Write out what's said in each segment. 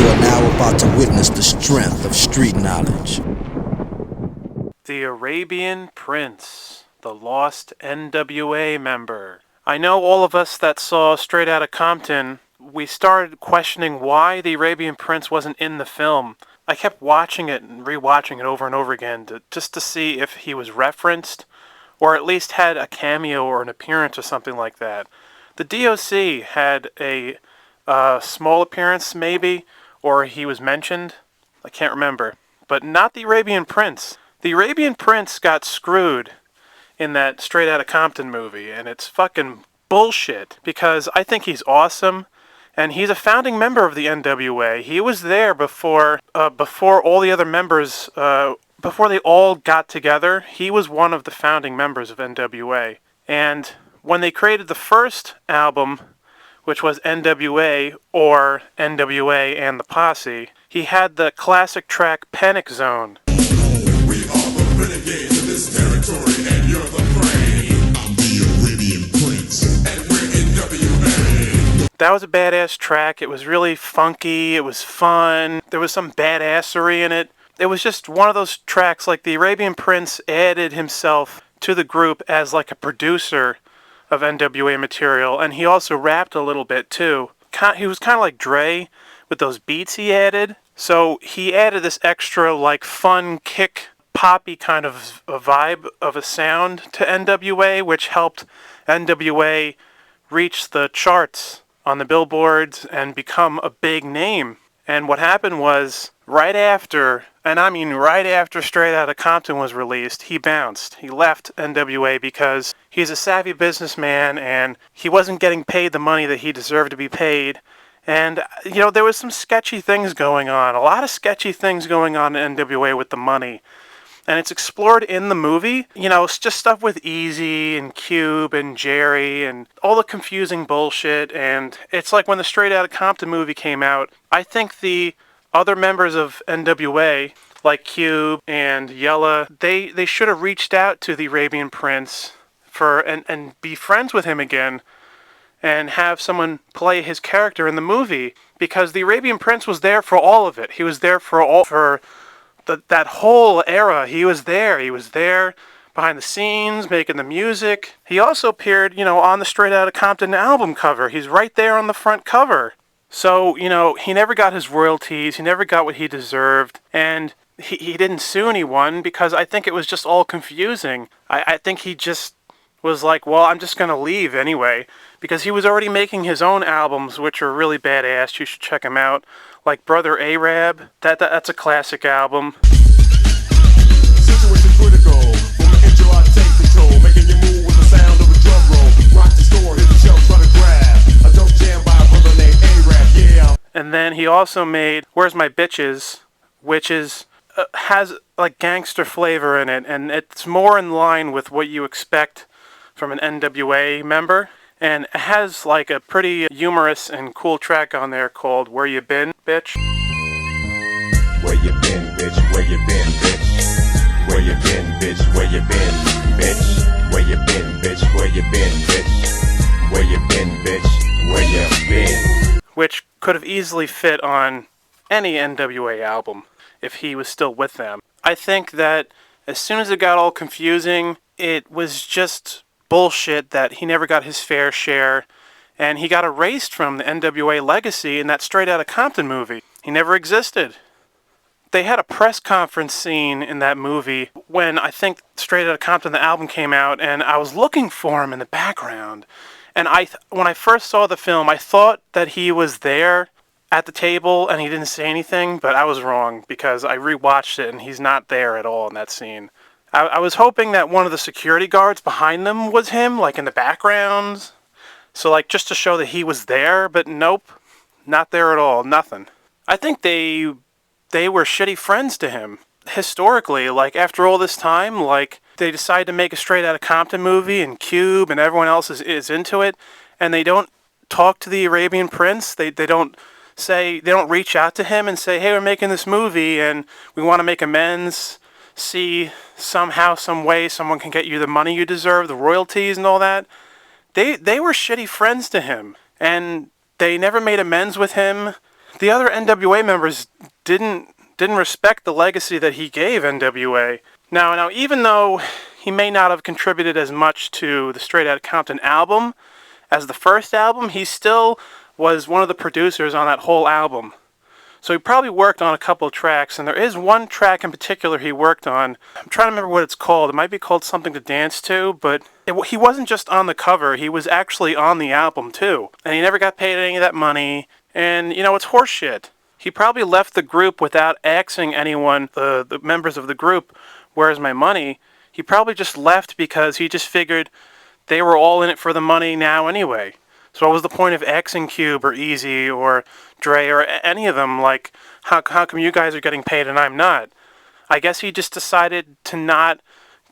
are now about to witness the strength of street knowledge. The Arabian Prince, the lost N.W.A. member. I know all of us that saw Straight Outta Compton, we started questioning why the Arabian Prince wasn't in the film. I kept watching it and rewatching it over and over again just to see if he was referenced or at least had a cameo or an appearance or something like that. The d.o.c. had a small appearance maybe, or he was mentioned. I can't remember. But not the Arabian Prince. The Arabian Prince got screwed in that Straight Outta Compton movie, and it's fucking bullshit because I think he's awesome, and he's a founding member of the N.W.A. He was there before all the other members, before they all got together. He was one of the founding members of N.W.A. And when they created the first album, which was N.W.A. or N.W.A. and the Posse, he had the classic track Panic Zone. We are the renegades of this territory, and you're the prey. I'm the Arabian Prince, and we're N.W.A. That was a badass track. It was really funky. It was fun. There was some badassery in it. It was just one of those tracks, like the Arabian Prince added himself to the group as like a producer of N.W.A. material, and he also rapped a little bit too. He was kind of like Dre with those beats he added. So he added this extra like fun kick poppy kind of a vibe of a sound to N.W.A., which helped N.W.A. reach the charts on the billboards and become a big name. And what happened was, right after, and I mean right after Straight Outta Compton was released, he bounced. He left N.W.A. because he's a savvy businessman and he wasn't getting paid the money that he deserved to be paid. And, you know, there was some sketchy things going on, a lot of sketchy things going on in N.W.A. with the money. And it's explored in the movie. You know, it's just stuff with Easy and Cube and Jerry and all the confusing bullshit. And it's like when the Straight Outta Compton movie came out, I think the other members of N.W.A., like Cube and Yella, they should have reached out to the Arabian Prince and be friends with him again and have someone play his character in the movie, because the Arabian Prince was there for all of it. He was there for that whole era. He was there behind the scenes, making the music. He also appeared, you know, on the Straight Outta Compton album cover. He's right there on the front cover. So, you know, he never got his royalties. He never got what he deserved. And he didn't sue anyone because I think it was just all confusing. I think he just was like, well, I'm just going to leave anyway. Because he was already making his own albums, which are really badass. You should check them out. Like Brother Arab. That's a classic album. Situation critical. From the intro, I take control. Making you move with the sound of a drum roll. Rock the store, hit the shelf, try to grab. A dope jam by a brother named Arab, yeah. And then he also made Where's My Bitches, which has like gangster flavor in it. And it's more in line with what you expect from an N.W.A. member. And it has like a pretty humorous and cool track on there called Where You Been, Bitch? Where you been, bitch? Where you been, bitch? Where you been, bitch? Where you been, bitch? Where you been, bitch? Where you been, bitch? Where you been, bitch? Where you been? Which could have easily fit on any N.W.A. album if he was still with them. I think that as soon as it got all confusing, it was just bullshit that he never got his fair share, and he got erased from the N.W.A. legacy in that Straight Outta Compton movie. He never existed. They had a press conference scene in that movie when I think Straight Outta Compton, the album, came out, and I was looking for him in the background. And when I first saw the film, I thought that he was there at the table and he didn't say anything, but I was wrong because I rewatched it and he's not there at all in that scene. I was hoping that one of the security guards behind them was him, like in the background. So like just to show that he was there, but nope, not there at all, nothing. I think they were shitty friends to him. Historically, like after all this time, like they decide to make a Straight Outta Compton movie and Cube and everyone else is into it, and they don't talk to the Arabian Prince. They don't reach out to him and say, hey, we're making this movie and we want to make amends. See somehow, some way someone can get you the money you deserve, the royalties and all that. They were shitty friends to him, and they never made amends with him. the other N.W.A. members didn't respect the legacy that he gave N.W.A. Now, even though he may not have contributed as much to the Straight Outta Compton album as the first album, he still was one of the producers on that whole album. So he probably worked on a couple of tracks, and there is one track in particular he worked on. I'm trying to remember what it's called. It might be called Something to Dance To, but he wasn't just on the cover. He was actually on the album, too. And he never got paid any of that money, and, you know, it's horseshit. He probably left the group without asking anyone, the members of the group, where's my money? He probably just left because he just figured they were all in it for the money now anyway. So what was the point of X and Cube or Easy or Dre or any of them? Like, how come you guys are getting paid and I'm not? I guess he just decided to not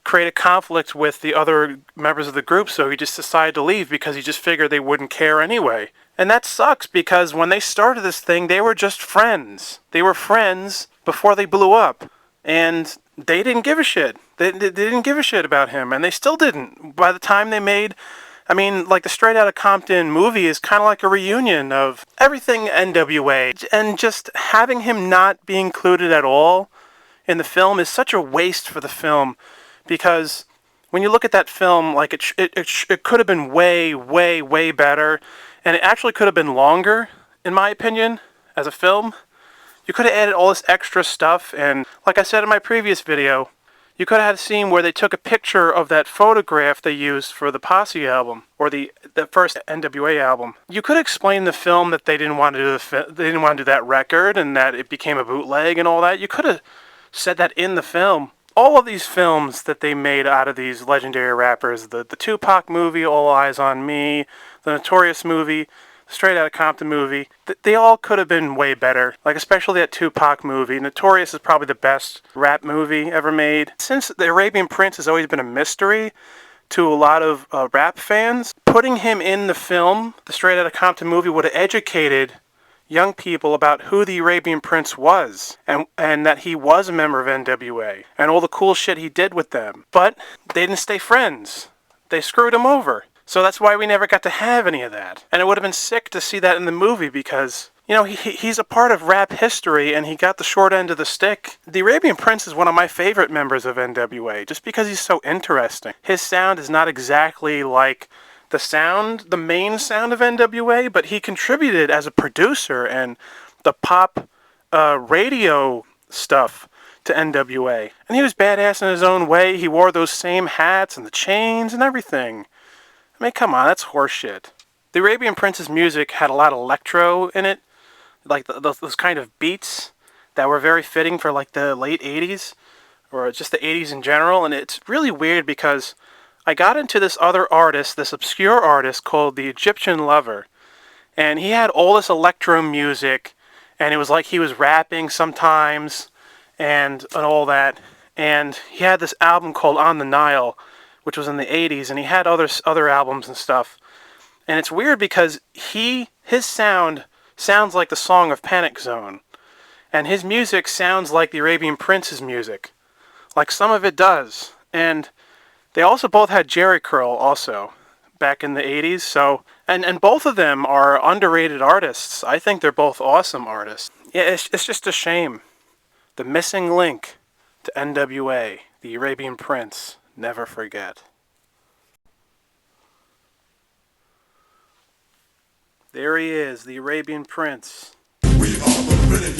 create a conflict with the other members of the group, so he just decided to leave because he just figured they wouldn't care anyway. And that sucks because when they started this thing, they were just friends. They were friends before they blew up. And they didn't give a shit. They didn't give a shit about him, and they still didn't. By the time they made, I mean, like the Straight Outta Compton movie is kind of like a reunion of everything N.W.A. And just having him not be included at all in the film is such a waste for the film, because when you look at that film, like it could have been way, way, way better, and it actually could have been longer, in my opinion, as a film. You could have added all this extra stuff, and like I said in my previous video, you could have had a scene where they took a picture of that photograph they used for the Posse album, or the first N.W.A. album. You could explain the film that they didn't want to do that record, and that it became a bootleg and all that. You could have said that in the film. All of these films that they made out of these legendary rappers, the Tupac movie, All Eyes on Me, the Notorious movie, Straight Outta Compton movie, they all could have been way better. Like, especially that Tupac movie. Notorious is probably the best rap movie ever made. Since the Arabian Prince has always been a mystery to a lot of rap fans, putting him in the film, the Straight Outta Compton movie, would have educated young people about who the Arabian Prince was, and that he was a member of N.W.A. and all the cool shit he did with them. But they didn't stay friends. They screwed him over. So that's why we never got to have any of that. And it would have been sick to see that in the movie because, you know, he's a part of rap history and he got the short end of the stick. The Arabian Prince is one of my favorite members of N.W.A. just because he's so interesting. His sound is not exactly like the main sound of N.W.A., but he contributed as a producer and the pop radio stuff to N.W.A. And he was badass in his own way. He wore those same hats and the chains and everything. I mean, come on, that's horseshit. The Arabian Prince's music had a lot of electro in it, like those kind of beats that were very fitting for like the late 80s, or just the 80s in general. And it's really weird because I got into this other artist, this obscure artist called the Egyptian Lover, and he had all this electro music, and it was like he was rapping sometimes and all that. And he had this album called On the Nile, which was in the 80s, and he had other albums and stuff. And it's weird because his sound sounds like the song of Panic Zone, and his music sounds like the Arabian Prince's music. Like, some of it does. And they also both had Jerry Curl also back in the 80s, so and both of them are underrated artists. I think they're both awesome artists. Yeah, it's just a shame. The missing link to N.W.A., the Arabian Prince. Never forget. There he is, the Arabian Prince. We are the